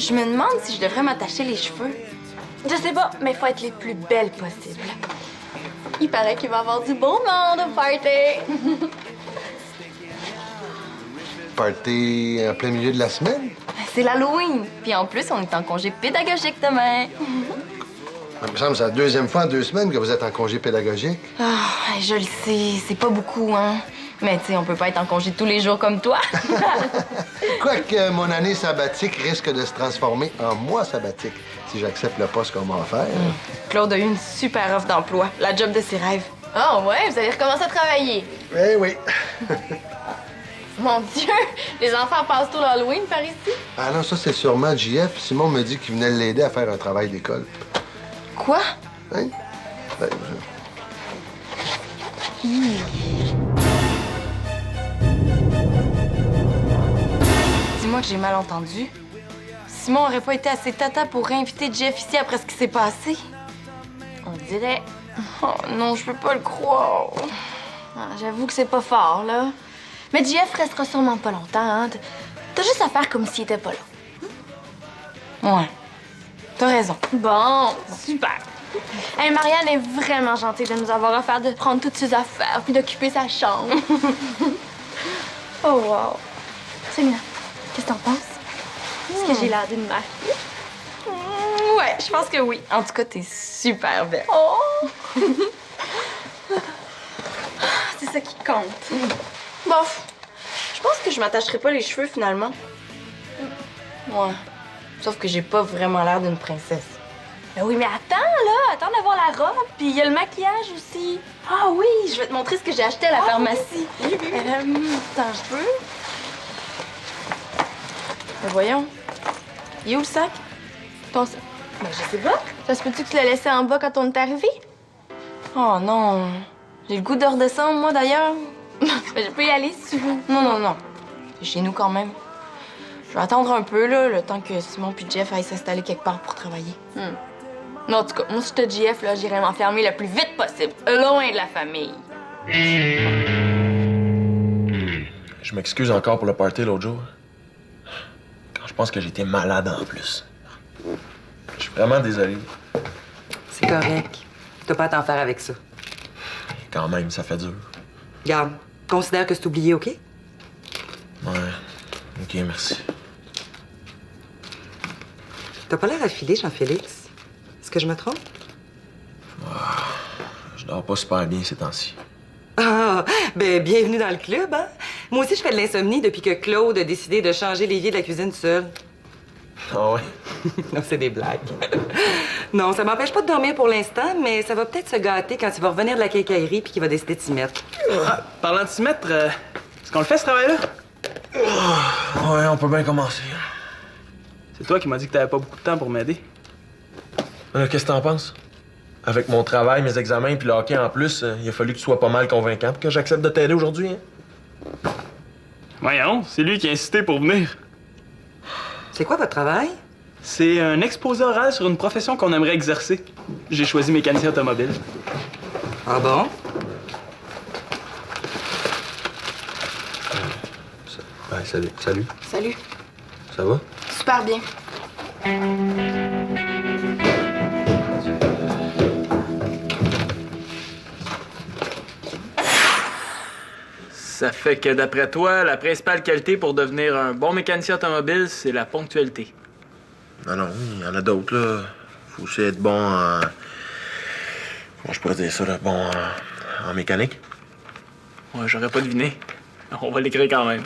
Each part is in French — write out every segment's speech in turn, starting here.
Je me demande si je devrais m'attacher les cheveux. Je sais pas, mais faut être les plus belles possibles. Il paraît qu'il va y avoir du beau monde au party. Party en plein milieu de la semaine? C'est l'Halloween. Puis en plus, on est en congé pédagogique demain. Il me semble que c'est la deuxième fois en 2 semaines que vous êtes en congé pédagogique. Ah, je le sais, c'est pas beaucoup, hein. Mais tu sais, on peut pas être en congé tous les jours comme toi. Quoique mon année sabbatique risque de se transformer en mois sabbatique si j'accepte le poste qu'on m'a offert. Claude a eu une super offre d'emploi, la job de ses rêves. Oh ouais, vous allez recommencer à travailler. Eh oui. Mon Dieu, les enfants passent tout l'Halloween par ici. Ah non, ça c'est sûrement JF. Simon me dit qu'il venait l'aider à faire un travail d'école. Quoi? Hein? Ben, Dis-moi que j'ai mal entendu. Simon aurait pas été assez tata pour réinviter Jeff ici après ce qui s'est passé. On dirait. Oh non, je peux pas le croire. Ah, j'avoue que c'est pas fort, là. Mais Jeff restera sûrement pas longtemps, hein. T'as juste à faire comme s'il était pas là. Ouais. T'as raison. Bon, super. Hey, Marianne est vraiment gentille de nous avoir offert de prendre toutes ses affaires puis d'occuper sa chambre. Oh, wow. Célina, qu'est-ce que t'en penses? Est-ce que j'ai l'air d'une mère? Ouais, je pense que oui. En tout cas, t'es super belle. Oh! C'est ça qui compte. Bof. Je pense que je m'attacherai pas les cheveux finalement. Ouais. Sauf que j'ai pas vraiment l'air d'une princesse. Ben oui, mais attends, là. Attends d'avoir la robe. Puis il y a le maquillage aussi. Ah oui, je vais te montrer ce que j'ai acheté à la pharmacie. Attends un peu. Mais voyons. Il est où le sac? Ton... Ben, je sais pas. Ça se peut-tu que tu l'as laissé en bas quand on est arrivé? Oh non. J'ai le goût de redescendre, moi, d'ailleurs. Ben, je peux y aller si tu veux. Non, non, non. C'est chez nous quand même. Je vais attendre un peu, là, le temps que Simon puis Jeff aillent s'installer quelque part pour travailler. Non, en tout cas, moi, si j'étais JF, là, j'irais m'enfermer le plus vite possible, loin de la famille. Je m'excuse encore pour le party l'autre jour. Quand je pense que j'étais malade en plus. Je suis vraiment désolé. C'est correct. T'as pas à t'en faire avec ça. Quand même, ça fait dur. Garde, considère que c'est oublié, OK? Ouais. OK, merci. T'as pas l'air affilé, Jean-Félix. Est-ce que je me trompe? Je dors pas super bien ces temps-ci. Ah, ben bienvenue dans le club, hein? Moi aussi, je fais de l'insomnie depuis que Claude a décidé de changer l'évier de la cuisine seul. Ah ouais? Non, c'est des blagues. Non, ça m'empêche pas de dormir pour l'instant, mais ça va peut-être se gâter quand il va revenir de la quincaillerie puis qu'il va décider de s'y mettre. Ah, parlant de s'y mettre, est-ce qu'on le fait, ce travail-là? Ouais, on peut bien commencer. C'est toi qui m'as dit que t'avais pas beaucoup de temps pour m'aider. Qu'est-ce que t'en penses? Avec mon travail, mes examens puis le hockey en plus, il a fallu que tu sois pas mal convaincant pour que j'accepte de t'aider aujourd'hui, hein? Voyons, c'est lui qui a insisté pour venir. C'est quoi votre travail? C'est un exposé oral sur une profession qu'on aimerait exercer. J'ai choisi mécanicien automobile. Ah bon? Ouais, salut. Salut. Salut. Ça va? Super bien. Ça fait que, d'après toi, la principale qualité pour devenir un bon mécanicien automobile, c'est la ponctualité. Non, il y en a d'autres, là. Faut aussi être bon en... Comment je pourrais dire ça, là? Bon en mécanique. Ouais, j'aurais pas deviné. On va l'écrire quand même.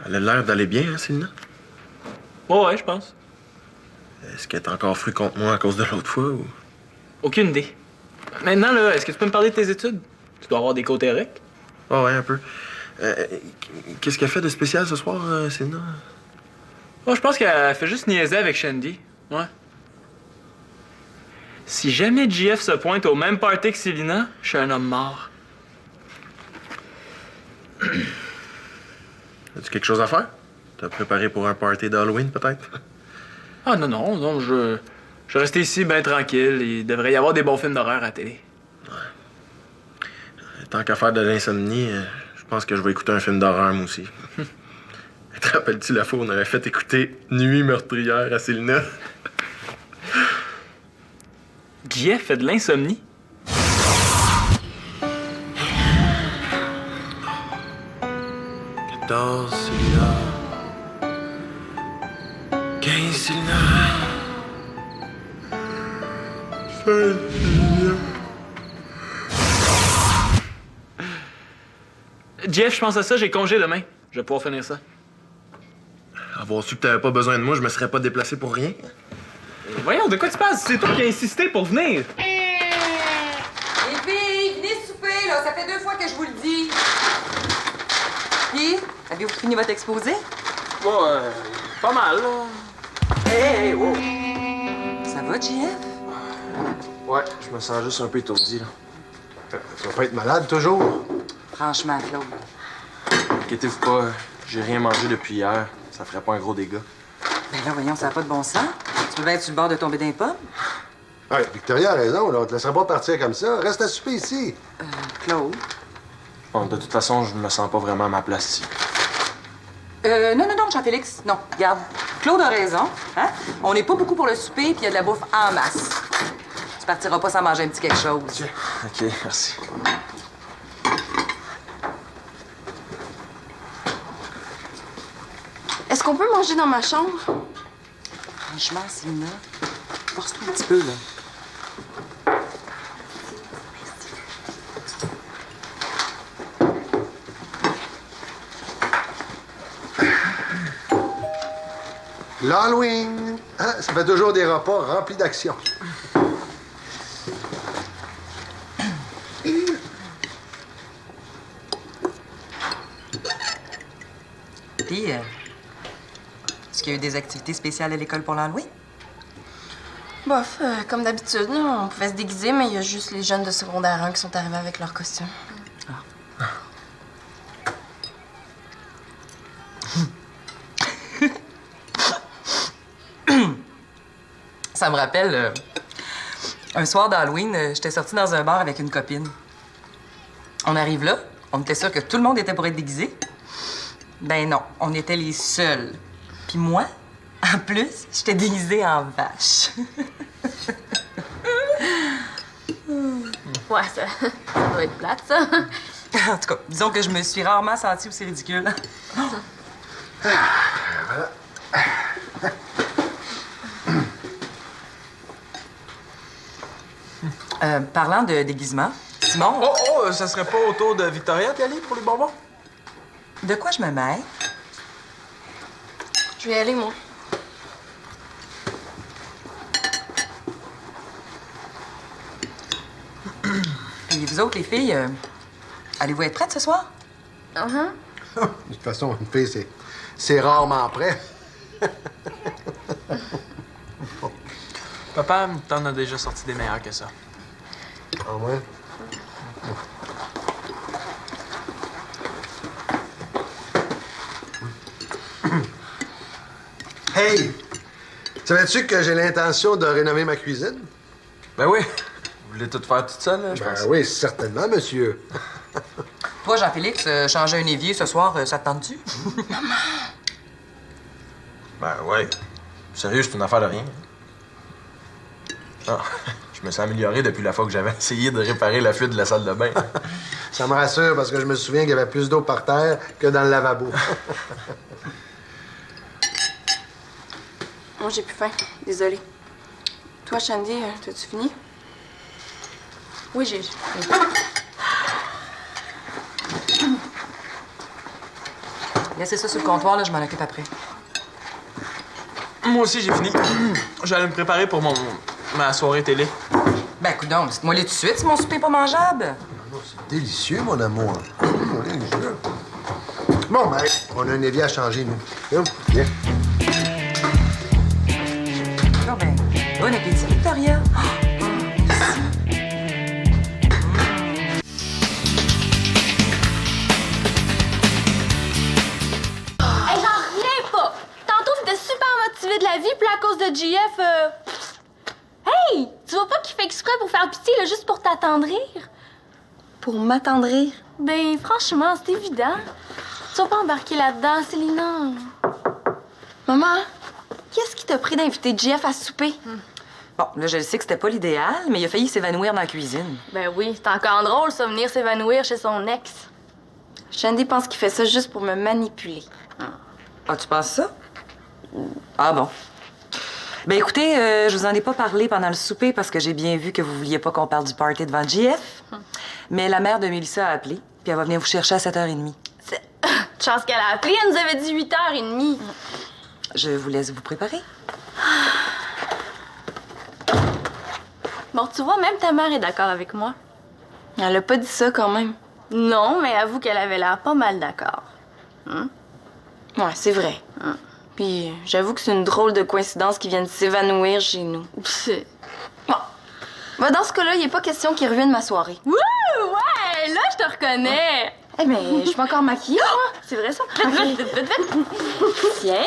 Elle a l'air d'aller bien, hein, Célina? Ouais, je pense. Est-ce qu'elle est encore fru contre moi à cause de l'autre fois, ou... Aucune idée. Maintenant, là, est-ce que tu peux me parler de tes études? Tu dois avoir des côtés REC. Ah ouais, un peu. Qu'est-ce qu'elle fait de spécial ce soir, Célina? Moi, je pense qu'elle fait juste niaiser avec Shandy. Ouais. Si jamais JF se pointe au même party que Célina, je suis un homme mort. As-tu quelque chose à faire? T'as préparé pour un party d'Halloween, peut-être? Ah non, je vais rester ici bien tranquille. Il devrait y avoir des bons films d'horreur à la télé. Tant qu'à faire de l'insomnie, je pense que je vais écouter un film d'horreur, moi aussi. Te rappelles-tu la fois où on avait fait écouter Nuit meurtrière à Célina? Jeff fait de l'insomnie? Célina. 15 Célina. Jeff, je pense à ça, j'ai congé demain. Je vais pouvoir finir ça. Avoir su que t'avais pas besoin de moi, je me serais pas déplacé pour rien. Voyons, de quoi tu parles? C'est toi qui as insisté pour venir. Les filles, venez souper, là. Ça fait 2 fois que je vous le dis. Puis, avez-vous fini votre exposé? Bon, pas mal, là. Hey, wow. Ça va, JF? Ouais, je me sens juste un peu étourdi, là. Tu vas pas être malade toujours? Franchement, Claude. Inquiétez-vous pas, j'ai rien mangé depuis hier. Ça ferait pas un gros dégât. Ben là, voyons, ça n'a pas de bon sens. Tu peux bien être sur le bord de tomber d'un pomme. Ouais, Victoria a raison, là. On te laissera pas partir comme ça. Reste à souper ici. Claude? Bon, de toute façon, je me sens pas vraiment à ma place ici. Non, Jean-Félix. Non, regarde. Claude a raison. Hein? On n'est pas beaucoup pour le souper, puis il y a de la bouffe en masse. Tu partiras pas sans manger un petit quelque chose. OK, merci. Est-ce qu'on peut manger dans ma chambre? Franchement, Célina, force-toi un petit peu, là. L'Halloween, hein? Ça fait toujours des repas remplis d'action. Puis, est-ce qu'il y a eu des activités spéciales à l'école pour l'Halloween? Bof, comme d'habitude, là, on pouvait se déguiser, mais il y a juste les jeunes de secondaire 1 qui sont arrivés avec leurs costumes. Ça me rappelle, un soir d'Halloween, j'étais sortie dans un bar avec une copine. On arrive là, on était sûr que tout le monde était pour être déguisé. Ben non, on était les seuls. Puis moi, en plus, j'étais déguisée en vache. Ouais, ça doit être plate, ça. En tout cas, disons que je me suis rarement sentie aussi ridicule. Parlant de déguisement, Simon, Ça serait pas au tour de Victoria d'y aller pour les bonbons? de quoi je me mêle? Je vais y aller, moi. Et vous autres, les filles, allez-vous être prêtes ce soir? De toute façon, une fille, c'est rarement prêt. Papa, t'en as déjà sorti des meilleurs que ça. Ah ouais? Hey! Savais-tu que j'ai l'intention de rénover ma cuisine? Ben oui. Vous voulez tout faire toute seule, je Ben pense? oui, certainement, monsieur. Toi, Jean-Félix, changer un évier ce soir, ça te tente-tu? Ben ouais. Sérieux, c'est une affaire de rien. Ah, je me suis amélioré depuis la fois que j'avais essayé de réparer la fuite de la salle de bain. Ça me rassure parce que je me souviens qu'il y avait plus d'eau par terre que dans le lavabo. Moi, j'ai plus faim. Désolée. Toi, Shandy, t'as-tu fini? Oui, j'ai. Laissez ça sur le comptoir, là, je m'en occupe après. Moi aussi, j'ai fini. J'allais me préparer pour ma soirée télé. Ben, coudonc, dites-moi-les tout de suite si mon souper est pas mangeable. C'est délicieux, mon amour. Délicieux. Bon, ben, on a un évier à changer, nous. Viens. Non, ben, bon appétit, Victoria. Hey, j'en reviens pas! Tantôt, t'étais super motivé de la vie, puis là, à cause de GF, Hey! Tu vois pas qu'il fait exprès pour faire pitié, là, juste pour t'attendrir? Pour m'attendrir. Ben, franchement, c'est évident. Tu vas pas embarquer là-dedans, Célina. Maman, qu'est-ce qui t'a pris d'inviter Jeff à souper? Bon, là, je le sais que c'était pas l'idéal, mais il a failli s'évanouir dans la cuisine. Ben oui, c'est encore drôle, ça, venir s'évanouir chez son ex. Shandy pense qu'il fait ça juste pour me manipuler. Ah, tu penses ça? Ah bon. Ben écoutez, je vous en ai pas parlé pendant le souper parce que j'ai bien vu que vous vouliez pas qu'on parle du party devant JF. Mais la mère de Mélissa a appelé, puis elle va venir vous chercher à 7h30. Chance qu'elle a appelé, elle nous avait dit 8h30. Je vous laisse vous préparer. Bon, tu vois, même ta mère est d'accord avec moi. Elle a pas dit ça quand même. Non, mais avoue qu'elle avait l'air pas mal d'accord. Ouais, c'est vrai. Puis j'avoue que c'est une drôle de coïncidence qu'ils viennent s'évanouir chez nous. Bon. Bah, dans ce cas-là, il n'est pas question qu'ils reviennent ma soirée. Wouh! Ouais! Là, je te reconnais! Eh, mais je suis pas encore maquillée, moi. C'est vrai ça? Vite, vite, vite, vite. Tiens.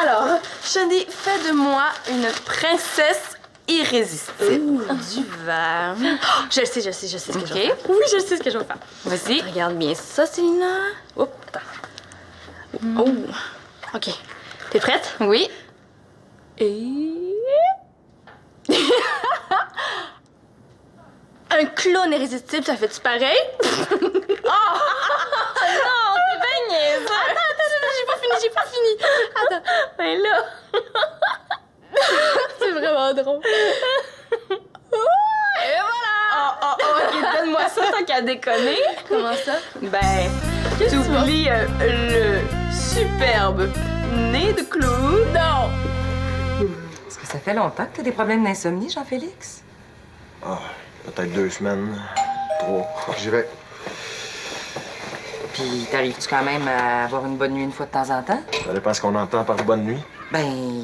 Alors, Shandy, fais de moi une princesse irrésistible. Du verre. Je le sais ce que je vais OK. faire. Oui, je sais ce que je vais faire. Vas-y. Regarde bien ça, Célina. Oups, attends. Oh. OK. T'es prête? Oui. Et... Un clown irrésistible, ça fait-tu pareil? Oh! Non, c'est bien niaiseux! Attends, j'ai pas fini. Attends, ben là... C'est vraiment drôle. Et voilà! OK, donne-moi ça tant qu'à déconner. Comment ça? Ben, t'oublies le superbe nez de clown. Non! Est-ce que ça fait longtemps que t'as des problèmes d'insomnie, Jean-Félix? Ah, peut-être 2 semaines, 3. J'y vais. Puis t'arrives-tu quand même à avoir une bonne nuit une fois de temps en temps? Ça dépend ce qu'on entend par bonne nuit. Ben,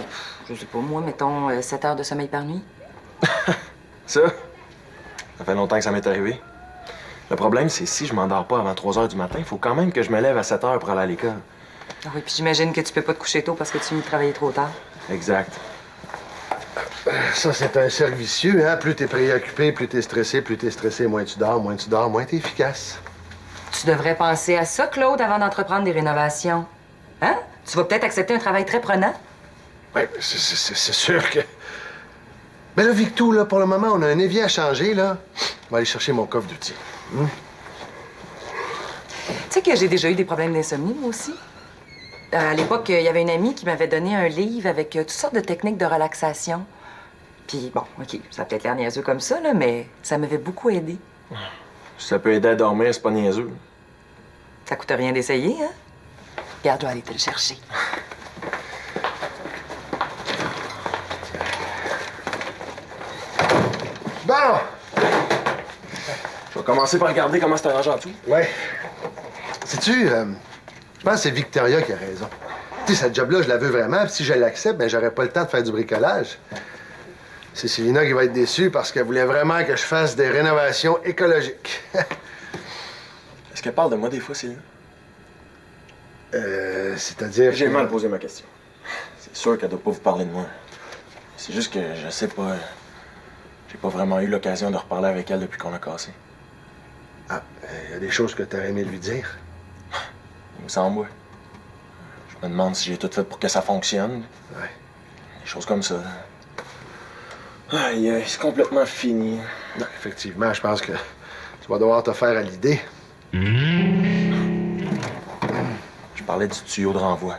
je sais pas, moi, mettons 7 heures de sommeil par nuit. Ça fait longtemps que ça m'est arrivé. Le problème, c'est si je m'endors pas avant 3 heures du matin, il faut quand même que je me lève à 7 heures pour aller à l'école. Ah oui, puis j'imagine que tu peux pas te coucher tôt parce que tu finis de travailler trop tard. Exact. Ça, c'est un cercle vicieux, hein? Plus t'es préoccupé, plus t'es stressé, moins tu dors, moins t'es efficace. Tu devrais penser à ça, Claude, avant d'entreprendre des rénovations. Hein? Tu vas peut-être accepter un travail très prenant. Oui, c'est sûr que... Mais là, Victou, là, pour le moment, on a un évier à changer, là. On va aller chercher mon coffre d'outils. Tu sais que j'ai déjà eu des problèmes d'insomnie, moi aussi. À l'époque, il y avait une amie qui m'avait donné un livre avec toutes sortes de techniques de relaxation. Puis, bon, OK, ça a peut-être l'air niaiseux comme ça, là, mais ça m'avait beaucoup aidé. Si ça peut aider à dormir, c'est pas niaiseux. Ça coûte rien d'essayer, hein? Regarde, je vais aller te le chercher. Bon! Je vais commencer par regarder comment c'est arrangé en dessous. Ouais. Sais-tu, je pense que c'est Victoria qui a raison. Tu sais, cette job-là, je la veux vraiment, puis si je l'accepte, ben j'aurai pas le temps de faire du bricolage. C'est Célina qui va être déçue parce qu'elle voulait vraiment que je fasse des rénovations écologiques. Est-ce qu'elle parle de moi des fois, Céline? C'est-à-dire J'ai que... mal posé ma question. C'est sûr qu'elle doit pas vous parler de moi. C'est juste que je sais pas... J'ai pas vraiment eu l'occasion de reparler avec elle depuis qu'on a cassé. Ah, il y a des choses que t'aurais aimé lui dire. Il me semble, ouais. Je me demande si j'ai tout fait pour que ça fonctionne. Ouais. Des choses comme ça. Aïe, aïe, c'est complètement fini. Non, effectivement, je pense que tu vas devoir te faire à l'idée. Je parlais du tuyau de renvoi.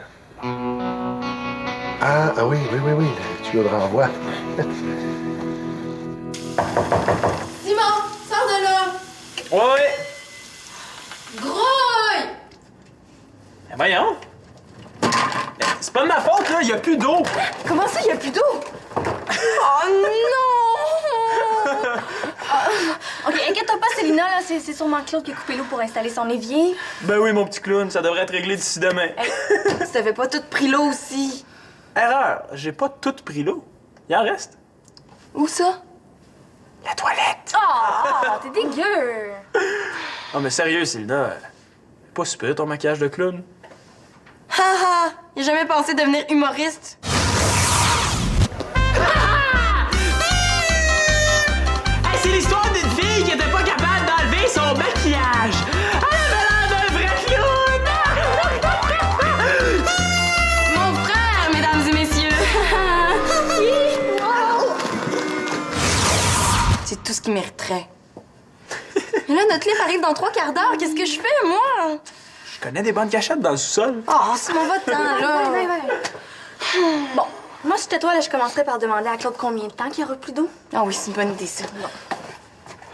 Ah oui, le tuyau de renvoi. Simon, sors de là! Ouais! Grouille! Ben voyons! C'est pas de ma faute, là, y a plus d'eau! Comment ça, il n'y a plus d'eau? Oh non! OK, inquiète-toi pas, Célina, là, c'est sûrement Claude qui a coupé l'eau pour installer son évier. Ben oui, mon petit clown, ça devrait être réglé d'ici demain. Tu t'avais pas tout pris l'eau aussi. Erreur, j'ai pas tout pris l'eau. Il en reste. Où ça? La toilette! Oh, t'es dégueu! Oh, mais sérieux, Célina, pas super ton maquillage de clown. Haha! J'ai jamais pensé devenir humoriste. Hey, c'est l'histoire d'une fille qui était pas capable d'enlever son maquillage! Elle avait l'air d'un vrai clown! ce qu'il mériterait. Mais là, notre livre arrive dans 3 quarts d'heure. Qu'est-ce que je fais, moi? Je connais des bonnes cachettes dans le sous-sol. Oh, c'est mon va-t'en, là. Bon, moi, si c'était toi, là, je commencerais par demander à Claude combien de temps qu'il y aura plus d'eau. Ah oui, c'est une bonne idée, ça.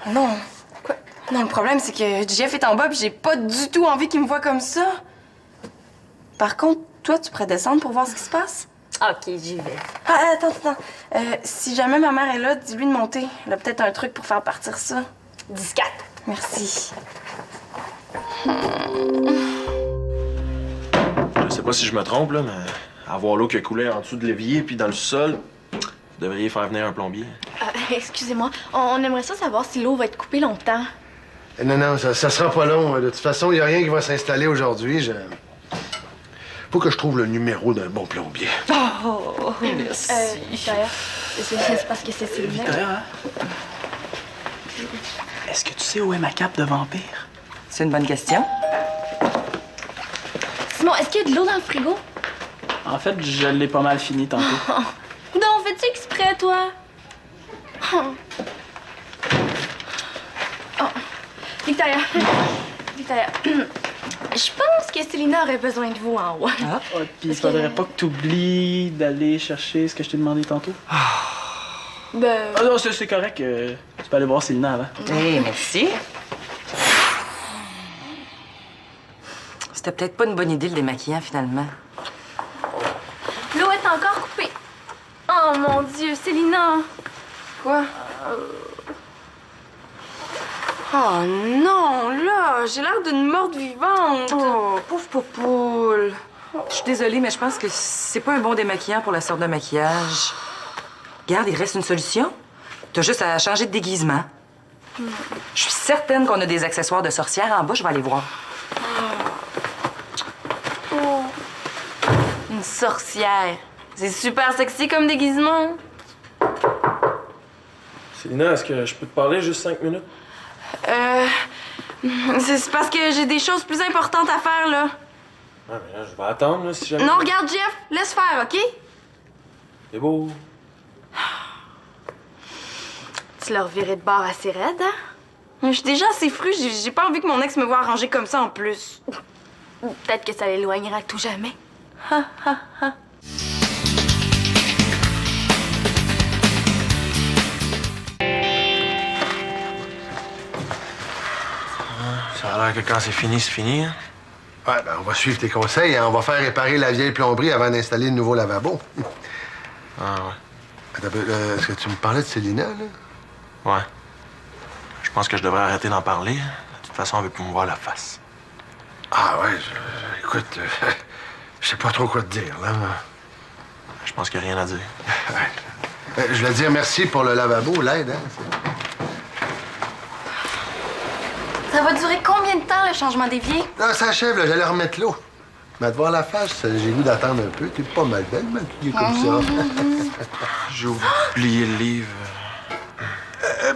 Non. Quoi? Non, le problème, c'est que Jeff est en bas, puis j'ai pas du tout envie qu'il me voie comme ça. Par contre, toi, tu pourrais descendre pour voir ce qui se passe? OK, j'y vais. Ah, attends. Si jamais ma mère est là, dis-lui de monter. Elle a peut-être un truc pour faire partir ça. 14. Merci. Je sais pas si je me trompe, là, mais avoir l'eau qui a coulé en dessous de l'évier puis dans le sol, vous devriez faire venir un plombier. Excusez-moi, on aimerait ça savoir si l'eau va être coupée longtemps. Non, ça sera pas long. De toute façon, il n'y a rien qui va s'installer aujourd'hui. Faut que je trouve le numéro d'un bon plombier. Oh, merci. Victoria, c'est parce que c'est Céline. Victoria, est-ce que tu sais où est ma cape de vampire? C'est une bonne question. Simon, est-ce qu'il y a de l'eau dans le frigo? En fait, je l'ai pas mal fini tantôt. Non, fais-tu exprès, toi? Oh. Victoria, je pense que Célina aurait besoin de vous en haut. Ah. Oh, puis il faudrait pas que tu oublies d'aller chercher ce que je t'ai demandé tantôt. Ben... Ah non, c'est correct. Tu peux aller voir Célina avant. Hey, merci. C'était peut-être pas une bonne idée le démaquillant, finalement. L'eau est encore coupée. Oh mon Dieu, Célina! Quoi? Oh non, là, j'ai l'air d'une morte vivante. Oh, pauvre popoule. Je suis désolée, mais je pense que c'est pas un bon démaquillant pour la sorte de maquillage. Regarde, il reste une solution. T'as juste à changer de déguisement. Je suis certaine qu'on a des accessoires de sorcière en bas. Je vais aller voir. Une sorcière. C'est super sexy comme déguisement. Célina, est-ce que je peux te parler juste 5 minutes? C'est parce que j'ai des choses plus importantes à faire, là. Ah, mais là, je vais attendre, là, si jamais... Non, regarde, Jeff, laisse faire, OK? C'est beau. Tu leur virais de bord assez raide, hein? Je suis déjà assez fru, j'ai pas envie que mon ex me voie arranger comme ça en plus. Ou peut-être que ça l'éloignera à tout jamais. Ça a l'air que quand c'est fini, hein? Ouais, ben on va suivre tes conseils et on va faire réparer la vieille plomberie avant d'installer le nouveau lavabo. Ah, ouais. Attends, est-ce que tu me parlais de Célina, là? Ouais. Je pense que je devrais arrêter d'en parler. De toute façon, on veut plus me voir la face. Ah ouais, écoute, je sais pas trop quoi te dire, là. Je pense qu'il n'y a rien à dire. Ouais. Je voulais dire merci pour le lavabo, l'aide, hein? Ça va durer combien de temps, le changement d'évier? Non, ça achève, là, j'allais remettre l'eau. Mais à te voir la face, j'ai le goût d'attendre un peu. T'es pas mal belle, maquillée comme ça. J'ai oublié le livre.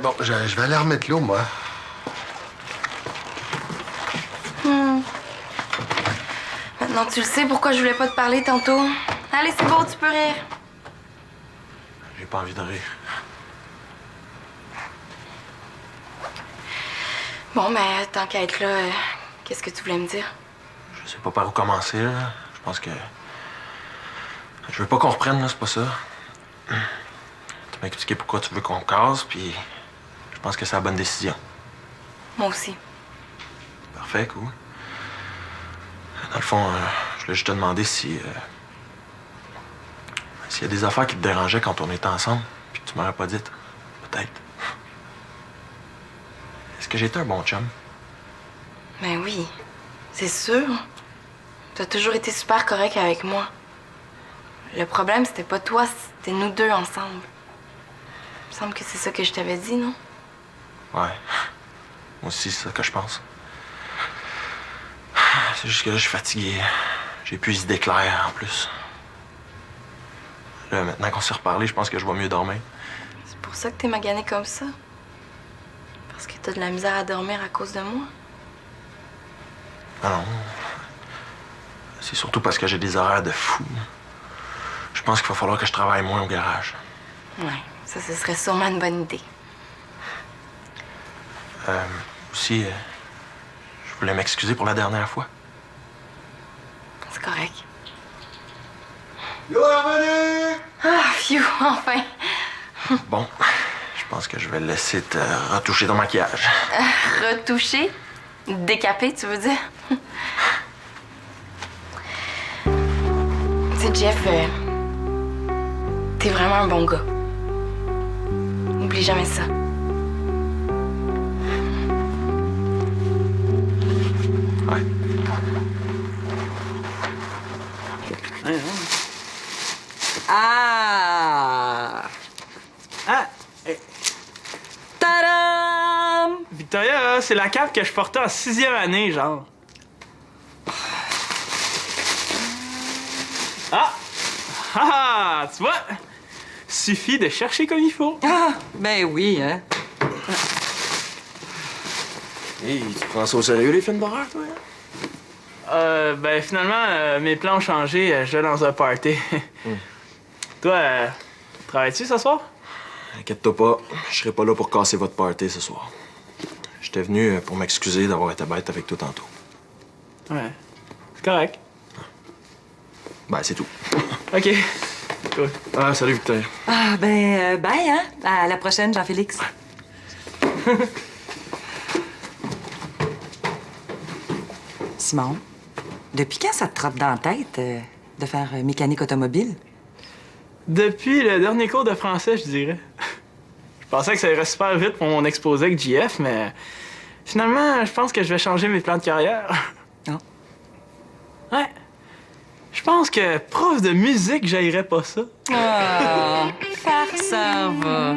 Bon, je vais aller remettre l'eau, moi. Maintenant, tu le sais pourquoi je voulais pas te parler tantôt. Allez, c'est bon, tu peux rire. J'ai pas envie de rire. Bon, mais tant qu'à être là, qu'est-ce que tu voulais me dire? Je sais pas par où commencer, là. Je pense que... Je veux pas qu'on reprenne, là, c'est pas ça. Tu m'as expliqué pourquoi tu veux qu'on casse, puis... Je pense que c'est la bonne décision. Moi aussi. Parfait, cool. Dans le fond, je voulais juste te demander si... s'il y a des affaires qui te dérangeaient quand on était ensemble, puis que tu m'aurais pas dites. Peut-être. Est-ce que j'étais un bon chum? Ben oui, c'est sûr. T'as toujours été super correct avec moi. Le problème, c'était pas toi, c'était nous deux ensemble. Il me semble que c'est ça que je t'avais dit, non? Ouais. Moi aussi, c'est ça que je pense. C'est juste que là, je suis fatigué. J'ai plus les idées claires, en plus. Là, maintenant qu'on s'est reparlé, je pense que je vais mieux dormir. C'est pour ça que t'es magané comme ça? Parce que t'as de la misère à dormir à cause de moi? Ah non. C'est surtout parce que j'ai des horaires de fou. Je pense qu'il va falloir que je travaille moins au garage. Ouais, ça, ce serait sûrement une bonne idée. Aussi, je voulais m'excuser pour la dernière fois. C'est correct. Yo, revenu! Ah, phew, enfin. Bon, je pense que je vais laisser te retoucher ton maquillage. Retouché? Décapé, tu veux dire? Tu sais, Jeff, t'es vraiment un bon gars. Oublie jamais ça. Ouais. Ah! Ah! Tadam! Victoria, c'est la cape que je portais en 6e année, genre. Ah! Ah! Tu vois? Suffit de chercher comme il faut. Ah! Ben oui, hein? Hey, tu prends ça au sérieux, les films d'horreur, toi? Ben finalement, mes plans ont changé. Je vais dans un party. Toi, travailles-tu ce soir? Inquiète-toi pas, je serai pas là pour casser votre party ce soir. J'étais venu pour m'excuser d'avoir été bête avec toi tantôt. Ouais. C'est correct. Ben, c'est tout. OK. Cool. Ah, salut, Victor. Ah, ben, bye, hein? À la prochaine, Jean-Félix. Simon, depuis quand ça te trotte dans la tête de faire mécanique automobile? Depuis le dernier cours de français, je dirais. Je pensais que ça irait super vite pour mon exposé avec JF, mais finalement, je pense que je vais changer mes plans de carrière. Ah. Ouais. Je pense que prof de musique, j'haïrais pas ça. Ah, farceur va.